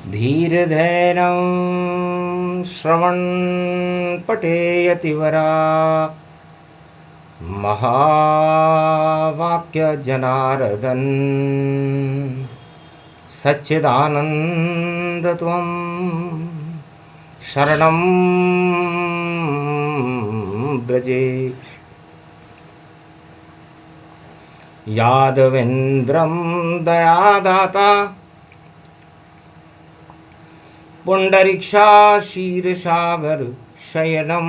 धीर्धैर्यं श्रवणपठेयतिवरा महावाक्यजनार्दन सच्चिदानन्दत्वं शरणं ब्रजे। यादवेन्द्रं दयादाता पुंडरीक्षा क्षीरसागर शयनं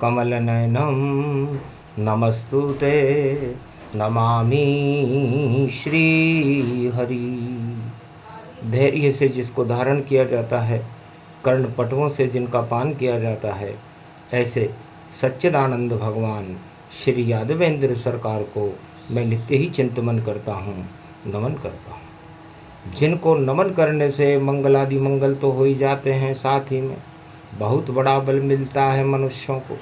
कमलनयनं नमस्तुते नमामि श्रीहरि। धैर्य से जिसको धारण किया जाता है, कर्णपटुओं से जिनका पान किया जाता है, ऐसे सच्चिदानंद भगवान श्री यादवेंद्र सरकार को मैं नित्य ही चिंतन करता हूँ, नमन करता हूँ। जिनको नमन करने से मंगलादि मंगल तो हो ही जाते हैं, साथ ही में बहुत बड़ा बल मिलता है मनुष्यों को।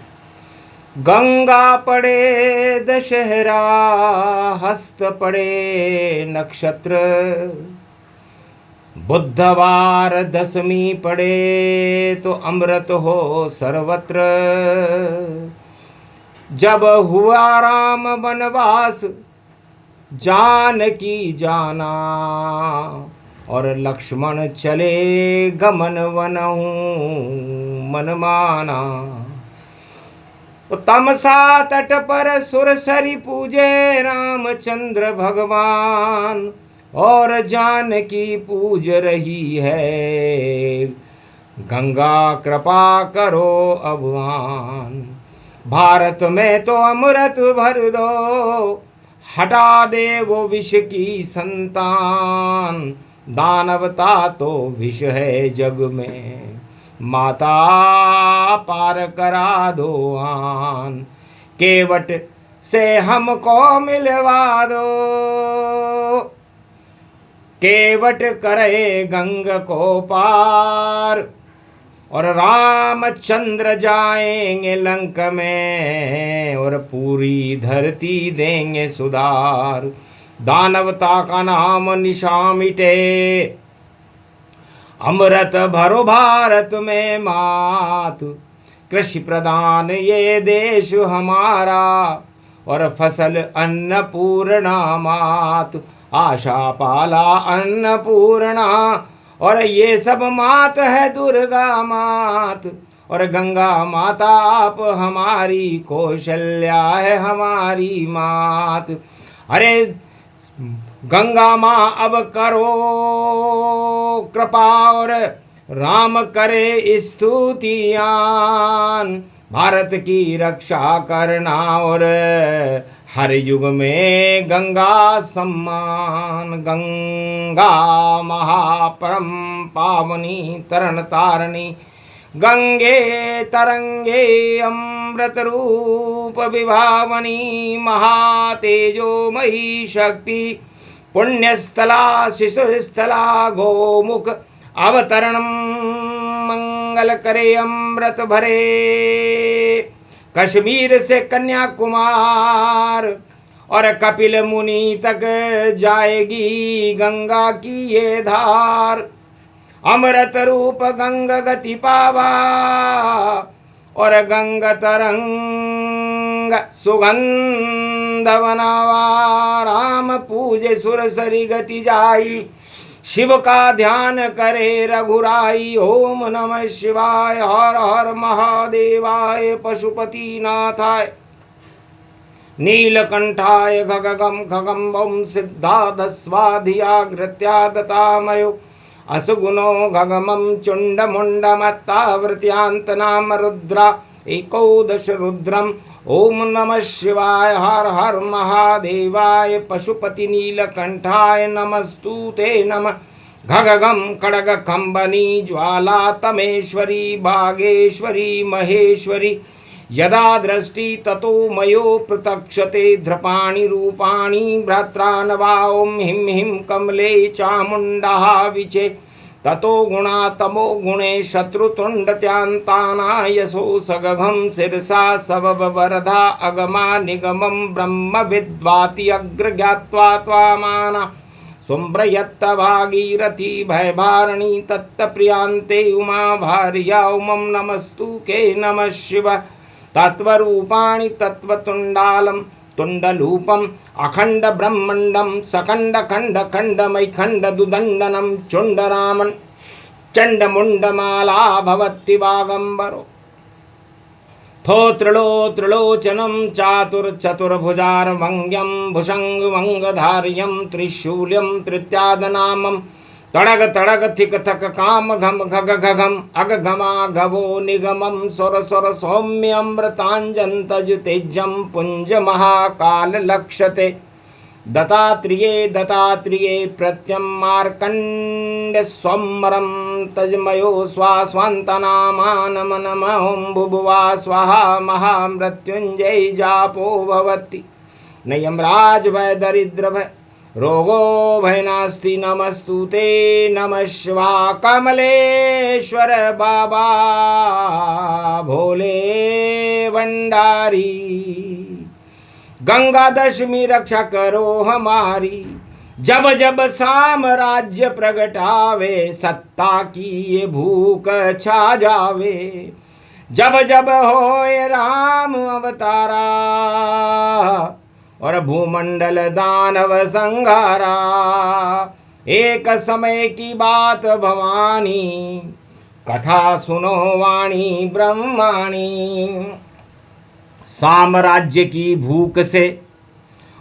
गंगा पड़े दशहरा, हस्त पड़े नक्षत्र, बुधवार दशमी पड़े तो अमृत हो सर्वत्र। जब हुआ राम वनवास जानकी जाना, और लक्ष्मण चले गमन वनहु मन माना। तमसा तट पर सुरसरी पूजे रामचंद्र भगवान, और जानकी पूज रही है गंगा कृपा करो अभवान। भारत में तो अमृत भर दो, हटा दे वो विष की संतान। दानवता तो विष है जग में, माता पार करा दो आन। केवट से हमको मिलवा दो, केवट करे गंग को पार। और रामचंद्र जाएंगे लंक में, और पूरी धरती देंगे सुधार। दानवता का नाम निशा मिटे, अमृत भरो भारत में मात। कृषि प्रधान ये देश हमारा, और फसल अन्नपूर्णा मात। आशा पाला अन्नपूर्णा, और ये सब मात है दुर्गा मात। और गंगा माता आप हमारी, कौशल्या है हमारी मात। अरे गंगा माँ अब करो कृपा, और राम करे स्तुतियान। भारत की रक्षा करना, और हर युग में गंगा सम्मान। गंगा महापरम पावनी तरण तारणी, गंगे तरंगे अमृत रूप विभावनी। महातेजोमयी शक्ति पुण्यस्थला शिशुस्थला, गोमुख अवतरणम मंगल करे अमृत भरे। कश्मीर से कन्याकुमार और कपिल मुनि तक जाएगी गंगा की ये धार। अमृत रूप गंग गति पावा, और गंग तरंग सुगंध बनावा। राम पूजे सुरसरी गति जाई, शिव का ध्यान करे रघुराई। ओम नमः शिवाय, हर हर महादेवाय, पशुपति नाथाय, नीलकंठाय, खगगम खगम बम सिद्धाधस्वाधियाग्रत्या दतामयो। असुगुणो गगमं चुण्डमुण्डमत्तावृत्यांतनाम रुद्रा एकोदश रुद्रम। ओम नमः शिवाय, हर हर महादेवाय, पशुपति नीलकंठाय नमस्तुते नमः। खगगम खड़ग खंबनी ज्वाला तमेश्वरी, बागेश्वरी महेश्वरी। यदा दृष्टि ततो मयो प्रतक्षते, धृपाणि रूपाणि भ्रात्रान्वा। ओम हिं हिं कमले चामुण्डा विचे, ततो गुणा तमो गुणे शत्रुतुण्डत्यांताना। यशो सगघं शिरसा सबब वरदा, अगमा निगमं ब्रह्म विद्वाति अग्र ज्ञात्वा त्वामाना। सुम्प्रयत्त भागीरथी भयभारिणी तत्प्रियांते उमा भार्या उमं नमस्तु के नमः शिव तत्वरूपाणि तत्वतुण्डालं तुण्डलूपम् अखण्ड ब्रह्मण्डं सकण्ड खण्ड खण्डमैखण्ड दुदण्डनं चुण्डरामन् चण्डमुण्डमाला भवति वागम्बरो थोत्रिलो त्रिलोचनं चातुर्चतुर्भुजार्वङ्ग्यं भुषङ्गवङ्गधार्यं त्रिशूल्यं त्रित्यादनामं तड़ग तड़ग थिक थक काम घम घग घगम अग घमा घवो निगमं स्वर स्वर सौम्यमृताञ्जन्तज तेजं पुञ्ज महाकाल लक्ष्यते दत्तात्रेये प्रत्यं मार्कण्ड्य स्वमरं तजमयो स्वास्वान्तनामानमनमहं भुभुवा स्वाहा महामृत्युञ्जय जापो भवति न यमराज भय दरिद्र भय रोगो भय नास्ति नमस्तुते नमः शिवा कमलेश्वर बाबा भोले भंडारी गंगा दशमी रक्षा करो हमारी जब जब साम्राज्य प्रगटावे सत्ता की ये भूख छा जावे जब जब होए राम अवतारा और भूमंडल दानव संघारा एक समय की बात भवानी कथा सुनो वाणी ब्रह्माणी साम्राज्य की भूख से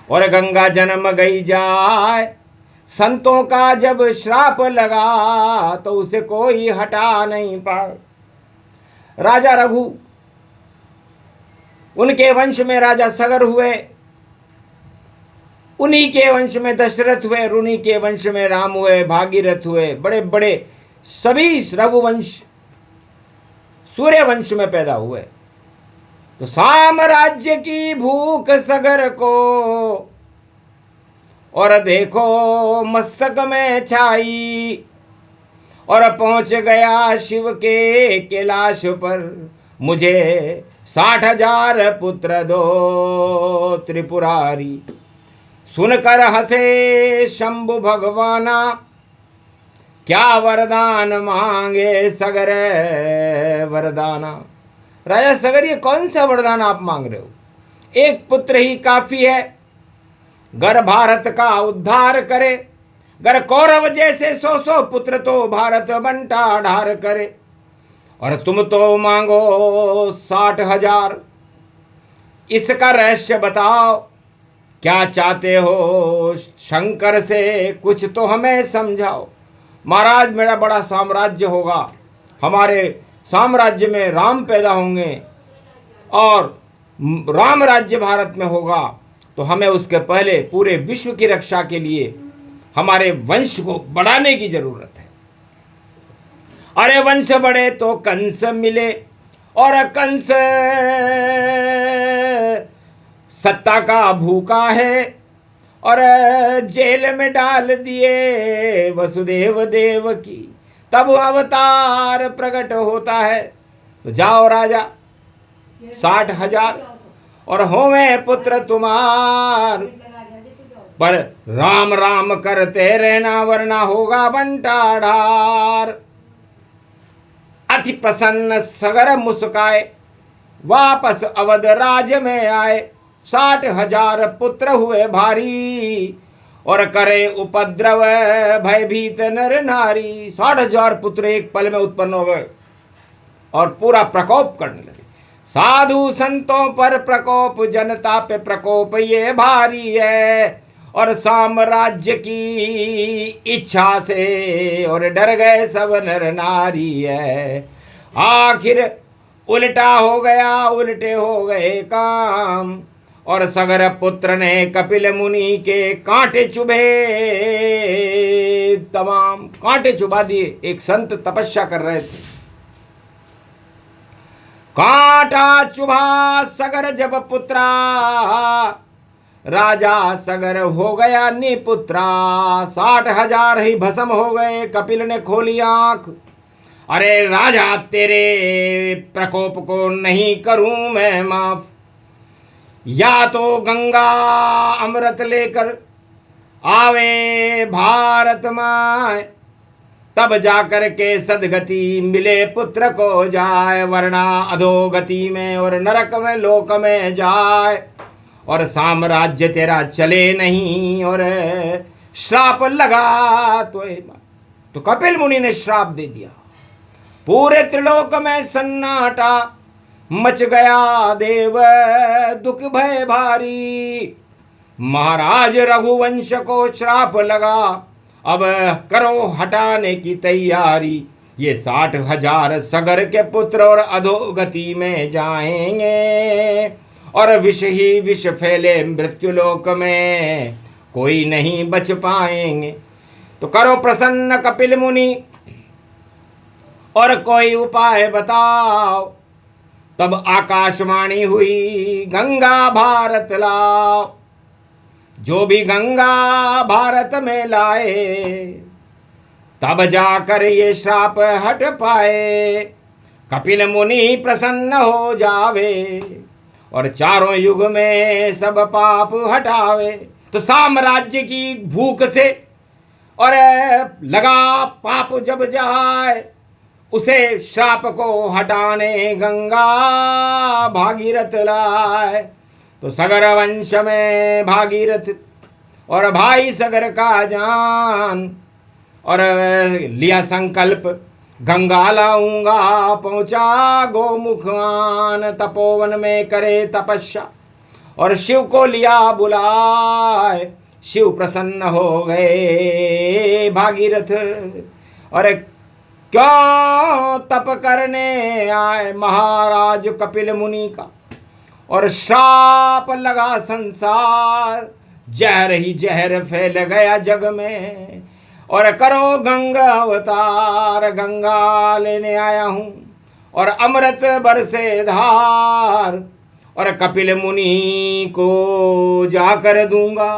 और गंगा जन्म गई जाए संतों का जब श्राप लगा तो उसे कोई हटा नहीं पाए राजा रघु उनके वंश में राजा सगर हुए उन्हीं के वंश में दशरथ हुए उन्हीं के वंश में राम हुए भागीरथ हुए बड़े बड़े सभी रघुवंश सूर्य वंश में पैदा हुए तो साम्राज्य की भूख सगर को और देखो मस्तक में छाई और पहुंच गया शिव के कैलाश पर मुझे 60,000 पुत्र दो त्रिपुरारी सुनकर हंसे शंभु भगवाना क्या वरदान मांगे सगर वरदाना राजा सगर ये कौन सा वरदान आप मांग रहे हो एक पुत्र ही काफी है गर भारत का उद्धार करे गर कौरव जैसे 100 पुत्र तो भारत बंटा ढार करे और तुम तो मांगो 60,000 इसका रहस्य बताओ क्या चाहते हो शंकर से कुछ तो हमें समझाओ महाराज मेरा बड़ा साम्राज्य होगा हमारे साम्राज्य में राम पैदा होंगे और राम राज्य भारत में होगा तो हमें उसके पहले पूरे विश्व की रक्षा के लिए हमारे वंश को बढ़ाने की जरूरत है अरे वंश बढ़े तो कंस मिले और कंस सत्ता का भूखा है और जेल में डाल दिए वसुदेव देव की तब अवतार प्रकट होता है तो जाओ राजा 60,000 और होवे पुत्र तुम्हार पर राम राम करते रहना वरना होगा बंटा ढार अति प्रसन्न सगर मुस्काए वापस अवध राज में आए 60,000 पुत्र हुए भारी और करे उपद्रव भयभीत नर नारी 60,000 पुत्र एक पल में उत्पन्न हो गए और पूरा प्रकोप करने लगे साधु संतों पर प्रकोप जनता पे प्रकोप ये भारी है और साम्राज्य की इच्छा से और डर गए सब नर नारी है आखिर उल्टा हो गया उल्टे हो गए काम और सगर पुत्र ने कपिल मुनि के कांटे चुभे तमाम कांटे चुभा दिए एक संत तपस्या कर रहे थे कांटा चुभा सगर जब पुत्रा राजा सगर हो गया निपुत्रा 60,000 ही भस्म हो गए कपिल ने खोली आंख अरे राजा तेरे प्रकोप को नहीं करूं मैं माफ या तो गंगा अमृत लेकर आवे भारत माय, तब जाकर के सदगति मिले पुत्र को जाए, वरना अधोगति में और नरक में लोक में जाए, और साम्राज्य तेरा चले नहीं और श्राप लगा तो कपिल मुनि ने श्राप दे दिया। पूरे त्रिलोक में सन्नाटा मच गया देव, दुख भय भारी। महाराज रघुवंश को श्राप लगा, अब करो हटाने की तैयारी। ये 60,000 सगर के पुत्र और अधोगति में जाएंगे, और विष ही विष फैले मृत्युलोक में, कोई नहीं बच पाएंगे। तो करो प्रसन्न कपिल मुनि और कोई उपाय बताओ। तब आकाशवाणी हुई गंगा भारत लाओ, जो भी गंगा भारत में लाए, तब जाकर ये श्राप हट पाए। कपिल मुनि प्रसन्न हो जावे, और चारों युग में सब पाप हटावे। तो साम्राज्य की भूख से और लगा पाप जब जाए, उसे श्राप को हटाने गंगा भागीरथ लाए। तो सगर वंश में भागीरथ और भाई सगर का जान, और लिया संकल्प गंगा लाऊंगा, पहुंचा गोमुखान। तपोवन में करे तपस्या और शिव को लिया बुलाए, शिव प्रसन्न हो गए भागीरथ। और क्यों तप करने आए महाराज कपिल मुनि का, और श्राप लगा संसार, जहर ही जहर फैल गया जग में। और करो गंगा अवतार, गंगा लेने आया हूँ, और अमृत बरसे धार, और कपिल मुनि को जाकर दूंगा,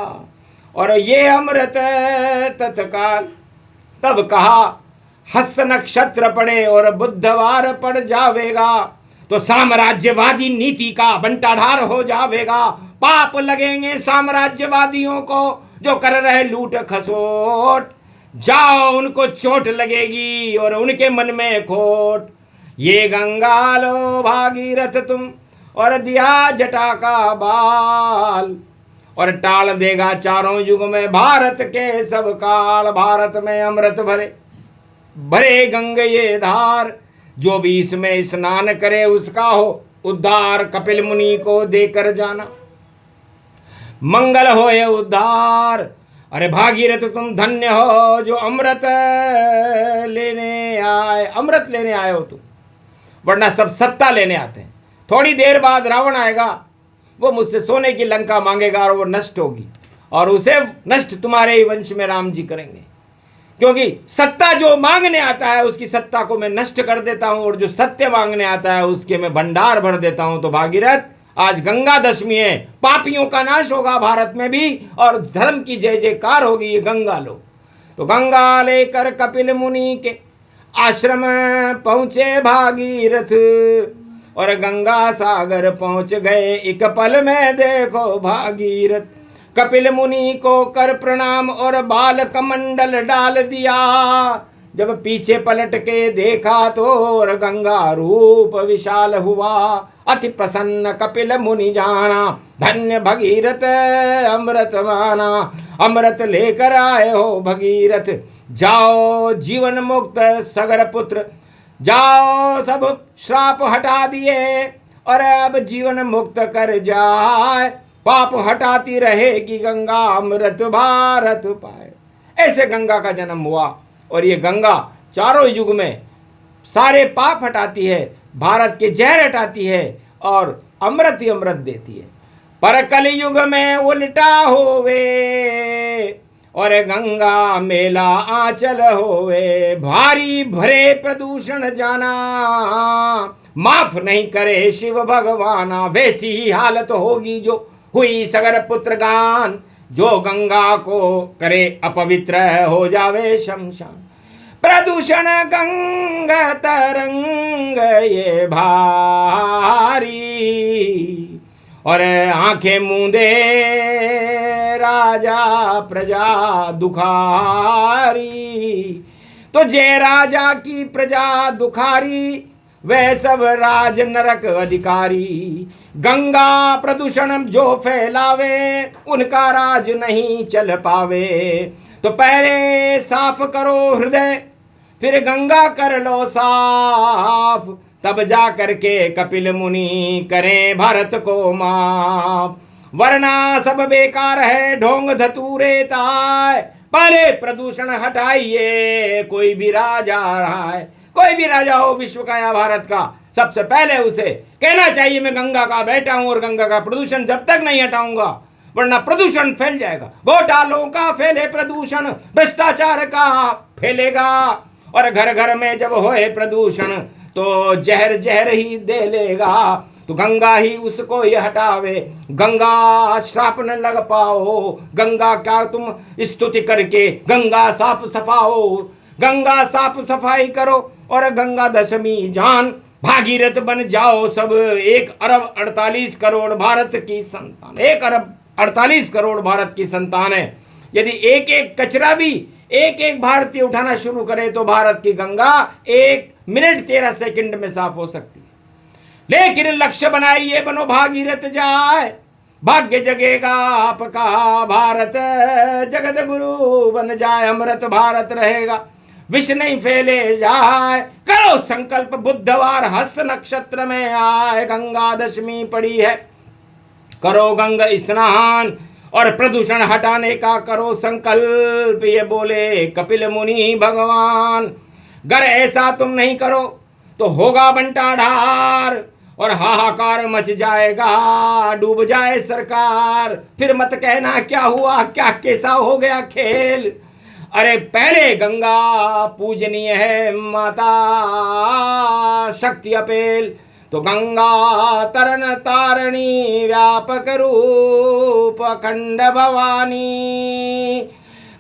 और ये अमृत तत्काल। तब कहा हस्त नक्षत्र पड़े और बुधवार पड़ जावेगा, तो साम्राज्यवादी नीति का बंटाढार हो जावेगा। पाप लगेंगे साम्राज्यवादियों को जो कर रहे लूट खसोट, जाओ उनको चोट लगेगी और उनके मन में खोट। ये गंगा लो भागीरथ तुम, और दिया जटा का बाल, और टाल देगा चारों युग में भारत के सब काल। भारत में अमृत भरे भरे गंगे ये धार, जो भी इसमें स्नान करे उसका हो उद्धार। कपिल मुनि को देकर जाना, मंगल होए उद्धार। अरे भागीरथ तुम धन्य हो जो अमृत लेने आए, अमृत लेने आए हो तुम, वरना सब सत्ता लेने आते हैं। थोड़ी देर बाद रावण आएगा, वो मुझसे सोने की लंका मांगेगा और वो नष्ट होगी, और उसे नष्ट तुम्हारे ही वंश में राम जी करेंगे। क्योंकि सत्ता जो मांगने आता है उसकी सत्ता को मैं नष्ट कर देता हूं, और जो सत्य मांगने आता है उसके मैं भंडार भर देता हूं। तो भागीरथ आज गंगा दशमी है, पापियों का नाश होगा भारत में भी, और धर्म की जय जयकार होगी। ये गंगा लो। तो गंगा लेकर कपिल मुनि के आश्रम पहुंचे भागीरथ, और गंगा सागर पहुंच गए एक पल में देखो भागीरथ। कपिल मुनि को कर प्रणाम और बाल कमंडल डाल दिया, जब पीछे पलट के देखा तो और गंगा रूप विशाल हुआ। अति प्रसन्न कपिल मुनि जाना, धन्य भगीरथ अमृत माना। अमृत लेकर आए हो भगीरथ, जाओ जीवन मुक्त सगर पुत्र, जाओ सब श्राप हटा दिए, और अब जीवन मुक्त कर जाए। पाप हटाती रहेगी गंगा, अमृत भारत पाए। ऐसे गंगा का जन्म हुआ, और ये गंगा चारों युग में सारे पाप हटाती है, भारत के जहर हटाती है, और अमृत ही अमृत देती है। पर कलयुग में उल्टा होवे, और गंगा मेला आंचल होवे। भारी भरे प्रदूषण जाना, माफ नहीं करे शिव भगवाना। वैसी ही हालत होगी जो हुई सगर पुत्र गान, जो गंगा को करे अपवित्र हो जावे शमशान। प्रदूषण गंगा तरंग ये भारी, और आंखें मूंदे राजा प्रजा दुखारी। तो जय राजा की प्रजा दुखारी, वह सब राज नरक अधिकारी। गंगा प्रदूषण जो फैलावे, उनका राज नहीं चल पावे। तो पहले साफ करो हृदय, फिर गंगा कर लो साफ, तब जा करके कपिल मुनि करें भारत को माफ। वरना सब बेकार है ढोंग धतूरे ताय, पहले प्रदूषण हटाइए कोई भी राजा रहा है। कोई भी राजा हो विश्व का या भारत का, सबसे पहले उसे कहना चाहिए मैं गंगा का बेटा हूं और गंगा का प्रदूषण जब तक नहीं हटाऊंगा वरना प्रदूषण फैल जाएगा। घोटालों का फैले प्रदूषण, भ्रष्टाचार का फैलेगा, और घर घर में जब होए प्रदूषण तो जहर जहर ही दे लेगा। तो गंगा ही उसको ये हटावे, गंगा श्राप न लग पाओ। गंगा क्या तुम स्तुति करके गंगा साफ सफाओ। गंगा साफ सफाई करो और गंगा दशमी जान, भागीरथ बन जाओ सब। 1 अरब 48 करोड़ भारत की संतान, 1 अरब 48 करोड़ भारत की संतान है। यदि एक एक कचरा भी एक एक भारतीय उठाना शुरू करे तो भारत की गंगा 1 मिनट 13 सेकंड में साफ हो सकती है। लेकिन लक्ष्य बनाइए बनो भागीरथ जाए, भाग्य जगेगा आपका भारत। जगत गुरु बन जाए अमृत भारत रहेगा, विष नहीं फैले जाए। करो संकल्प बुधवार हस्त नक्षत्र में आए, गंगा दशमी पड़ी है। करो गंगा स्नान और प्रदूषण हटाने का करो संकल्प, ये बोले कपिल मुनि भगवान। अगर ऐसा तुम नहीं करो तो होगा बंटाढार और हाहाकार मच जाएगा, डूब जाए सरकार। फिर मत कहना क्या हुआ, क्या कैसा हो गया खेल। अरे पहले गंगा पूजनीय है माता शक्ति अपेल। तो गंगा तरन तारणी व्यापक रूप अखंड भवानी।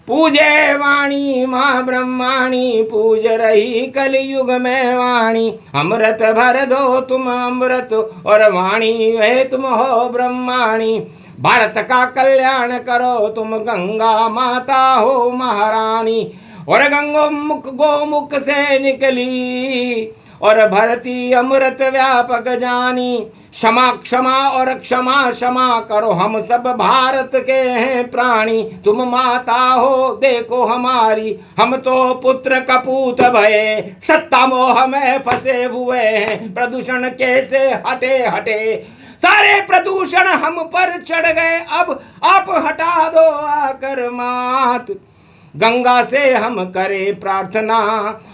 पूजे वाणी माँ ब्रह्माणी, पूज रही कलयुग में वाणी। अमृत भर दो तुम अमृत और वाणी वह तुम हो ब्रह्माणी। भारत का कल्याण करो तुम गंगा माता हो महारानी। और गंगोमुख गोमुख से निकली और भरती अमृत व्यापक जानी। क्षमा क्षमा और क्षमा क्षमा करो, हम सब भारत के हैं प्राणी। तुम माता हो देखो हमारी, हम तो पुत्र कपूत भये। सत्ता मोह में फंसे हुए हैं, प्रदूषण कैसे हटे हटे। सारे प्रदूषण हम पर चढ़ गए, अब आप हटा दो आकर मात। गंगा से हम करें प्रार्थना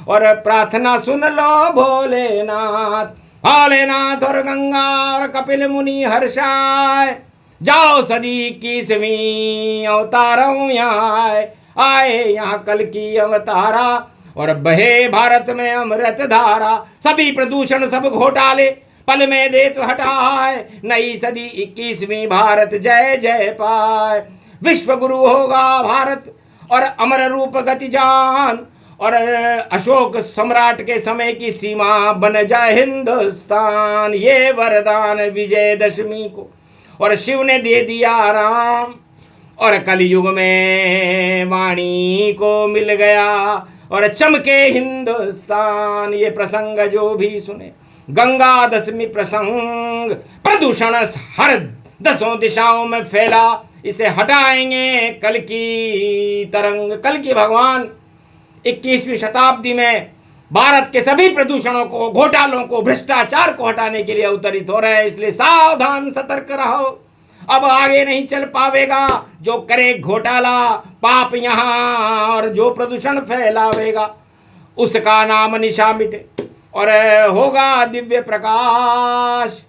और प्रार्थना सुन लो भोलेनाथ। भोलेनाथ और गंगा और कपिल मुनि हर्षाय, जाओ सदी 21वीं अवतारों यहाँ आए। यहाँ कल की अवतारा और बहे भारत में अमृत धारा। सभी प्रदूषण सब घोटाले पल में दे तो हटाए, नई सदी 21वीं भारत जय जय पाए। विश्व गुरु होगा भारत और अमर रूप गति जान, और अशोक सम्राट के समय की सीमा बन जाए हिंदुस्तान। ये वरदान विजयदशमी को और शिव ने दे दिया राम, और कलयुग में वाणी को मिल गया और चमके हिंदुस्तान। ये प्रसंग जो भी सुने, गंगा दशमी प्रसंग, प्रदूषण हर 10 दिशाओं में फैला, इसे हटाएंगे कल की तरंग। कल की भगवान 21वीं शताब्दी में भारत के सभी प्रदूषणों को, घोटालों को, भ्रष्टाचार को हटाने के लिए अवतरित हो रहे हैं। इसलिए सावधान सतर्क रहो, अब आगे नहीं चल पावेगा। जो करे घोटाला पाप यहाँ, और जो प्रदूषण फैलावेगा उसका नाम निशा मिटे और होगा दिव्य प्रकाश।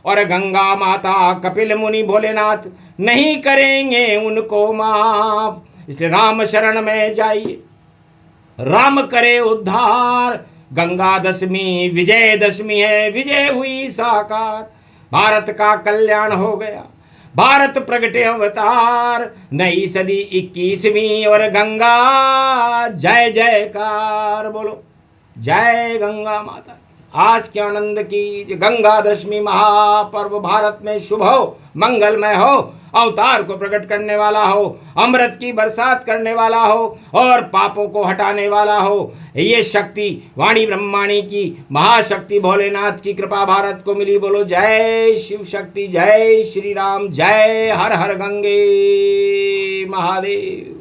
और गंगा माता कपिल मुनि भोलेनाथ नहीं करेंगे उनको माफ। इसलिए राम शरण में जाइए, राम करे उद्धार। गंगा दशमी विजय दशमी है, विजय हुई साकार। भारत का कल्याण हो गया, भारत प्रगटे अवतार। नई सदी 21वीं और गंगा जय जयकार। बोलो जय गंगा माता। आज के आनंद की गंगा दशमी महापर्व भारत में शुभ हो, मंगलमय हो। अवतार को प्रकट करने वाला हो, अमृत की बरसात करने वाला हो और पापों को हटाने वाला हो। ये शक्ति वाणी ब्रह्माणी की महाशक्ति भोलेनाथ की कृपा भारत को मिली। बोलो जय शिव शक्ति, जय श्री राम, जय हर हर गंगे महादेव।